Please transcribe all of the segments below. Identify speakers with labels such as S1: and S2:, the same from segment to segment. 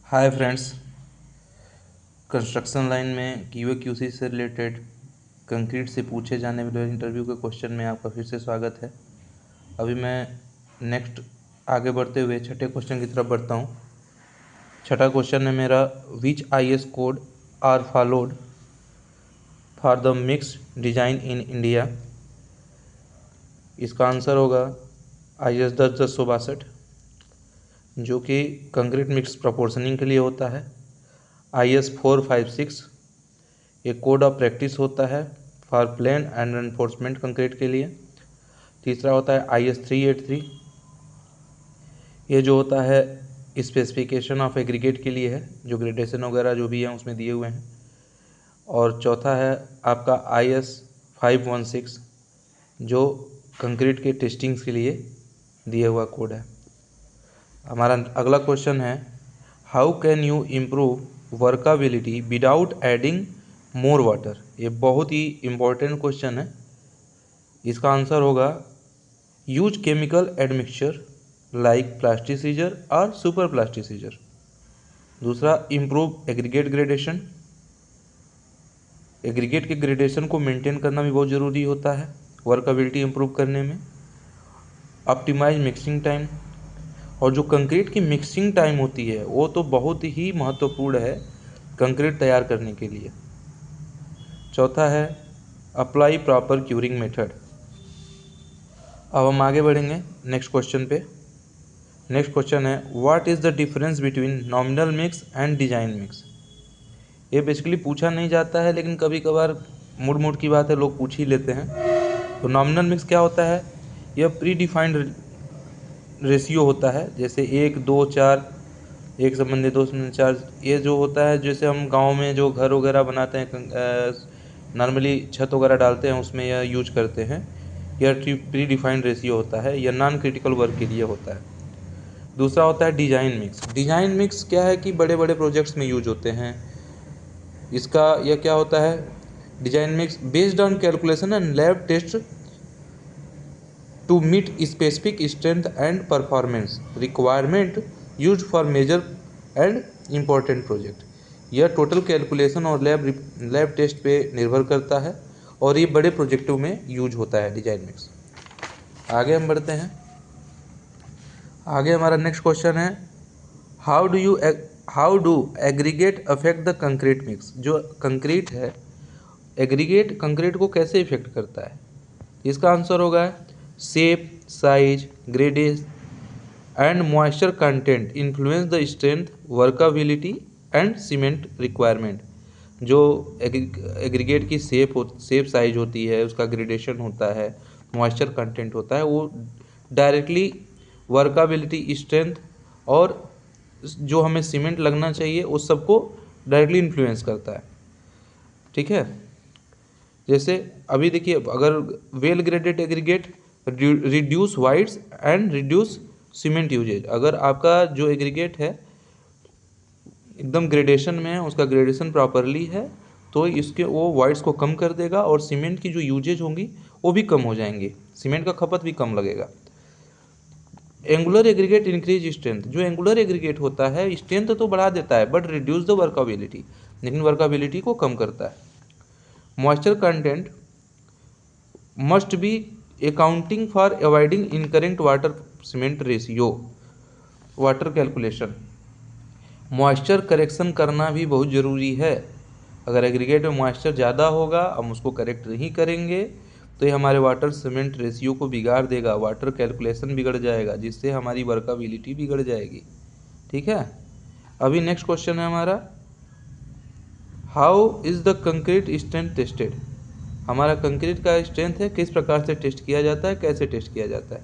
S1: Hi friends, construction line में QA से related concrete से पूछे जाने वाले इंटरव्यू के क्वेश्चन में आपका फिर से स्वागत है। अभी मैं नेक्स्ट आगे बढ़ते हुए छठे क्वेश्चन की तरफ बढ़ता हूँ। छठा क्वेश्चन है मेरा, which IS code are followed for the mixed design in India. इसका आंसर होगा IS 10-1062, जो कि कंक्रीट मिक्स प्रोपोर्शनिंग के लिए होता है। IS 456 एक कोड ऑफ प्रैक्टिस होता है for plain and enforcement concrete के लिए। तीसरा होता है IS 383, ये जो होता है स्पेसिफिकेशन ऑफ एग्रीगेट के लिए है, जो ग्रेडेशन वगैरह जो भी है उसमें दिए हुए हैं। और चौथा है आपका IS 516, जो कंक्रीट के टेस्टिंग्स के लिए दिया हुआ कोड है। हमारा अगला क्वेश्चन है, how can you improve workability without adding more water. ये बहुत ही इम्पोर्टेंट क्वेश्चन है। इसका आंसर होगा use chemical admixture like plasticiser और सुपर प्लास्टिसीजर। दूसरा, इम्प्रूव एग्रीगेट ग्रेडेशन। एग्रीगेट के ग्रेडेशन को मेंटेन करना भी बहुत ज़रूरी होता है वर्कबिलिटी इम्प्रूव करने में। ऑप्टिमाइज मिक्सिंग टाइम, और जो कंक्रीट की मिक्सिंग टाइम होती है वो तो बहुत ही महत्वपूर्ण है कंक्रीट तैयार करने के लिए। चौथा है अप्लाई प्रॉपर क्यूरिंग मेथड। अब हम आगे बढ़ेंगे नेक्स्ट क्वेश्चन पे। नेक्स्ट क्वेश्चन है, what is the difference between nominal mix and design mix. ये बेसिकली पूछा नहीं जाता है, लेकिन कभी कभार मुड़ की बात है, लोग पूछ ही लेते हैं। तो नॉमिनल मिक्स क्या होता है? यह प्री डिफाइंड रेशियो होता है, जैसे 1, 2, 4, 1 संबंधी 2 संबंधी 4। ये जो होता है, जैसे हम गांव में जो घर वगैरह बनाते हैं, नॉर्मली छत वगैरह डालते हैं, उसमें यह यूज करते हैं। यह प्री डिफाइंड रेशियो होता है, यह नॉन क्रिटिकल वर्क के लिए होता है। दूसरा होता है डिजाइन मिक्स। डिजाइन मिक्स क्या है कि बड़े बड़े प्रोजेक्ट्स में यूज होते हैं। इसका यह क्या होता है? Design mix based on calculation and lab test to meet specific strength and performance requirement use for major and important project. यह टोटल कैलकुलेशन और लैब टेस्ट पे निर्भर करता है, और ये बड़े प्रोजेक्टों में यूज होता है डिजाइन मिक्स। आगे हम बढ़ते हैं। आगे हमारा नेक्स्ट क्वेश्चन है, how do aggregate affect the concrete mix. जो कंक्रीट है, एग्रीगेट कंक्रीट को कैसे इफेक्ट करता है? इसका आंसर होगा shape, size, grades and moisture content influence the strength, workability and cement requirement. जो एग्रीगेट की शेप साइज होती है, उसका ग्रेडेशन होता है, मॉइस्चर कंटेंट होता है, वो डायरेक्टली वर्कबिलिटी, स्ट्रेंथ और जो हमें सीमेंट लगना चाहिए उस सबको डायरेक्टली इन्फ्लुएंस करता है। ठीक है, जैसे अभी देखिए, अगर well graded aggregate reduce voids and reduce cement usages. अगर आपका जो एग्रीगेट है एकदम ग्रेडेशन में है, उसका ग्रेडेशन प्रॉपरली है, तो इसके वो वाइड्स को कम कर देगा और सीमेंट की जो यूजेज होंगी वो भी कम हो जाएंगी, सीमेंट का खपत भी कम लगेगा। Angular aggregate increase strength. जो एंगुलर एग्रीगेट होता है स्ट्रेंथ तो बढ़ा देता है, बट रिड्यूस द वर्कबिलिटी, लेकिन वर्कबिलिटी को कम करता है। Moisture content must be accounting for avoiding incorrect water cement ratio, water calculation. Moisture correction करना भी बहुत ज़रूरी है। अगर एग्रीगेट में मॉइस्चर ज़्यादा होगा, हम उसको करेक्ट नहीं करेंगे तो ये हमारे वाटर सीमेंट रेशियो को बिगाड़ देगा, वाटर कैलकुलेशन बिगड़ जाएगा, जिससे हमारी वर्कबिलिटी बिगड़ जाएगी। ठीक है, अभी नेक्स्ट क्वेश्चन है हमारा, how is the concrete strength tested. हमारा कंक्रीट का स्ट्रेंथ है, किस प्रकार से टेस्ट किया जाता है, कैसे टेस्ट किया जाता है?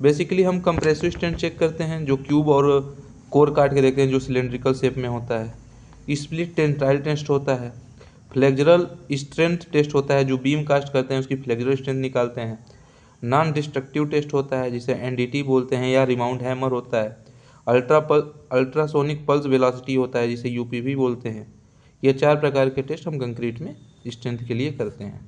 S1: बेसिकली हम कंप्रेसिव स्ट्रेंथ चेक करते हैं, जो क्यूब और कोर काट के देखते हैं, जो सिलेंड्रिकल शेप में होता है। स्प्लिट टेंसाइल टेस्ट होता है। फ्लेक्सुरल स्ट्रेंथ टेस्ट होता है, जो बीम कास्ट करते हैं उसकी फ्लेक्सुरल स्ट्रेंथ निकालते हैं। नॉन डिस्ट्रक्टिव टेस्ट होता है, जिसे NDT बोलते हैं, या रिमाउंट हैमर होता है। अल्ट्रासोनिक पल्स वेलोसिटी होता है, जिसे UPV बोलते हैं। ये 4 प्रकार के टेस्ट हम कंक्रीट में स्ट्रेंथ के लिए करते हैं।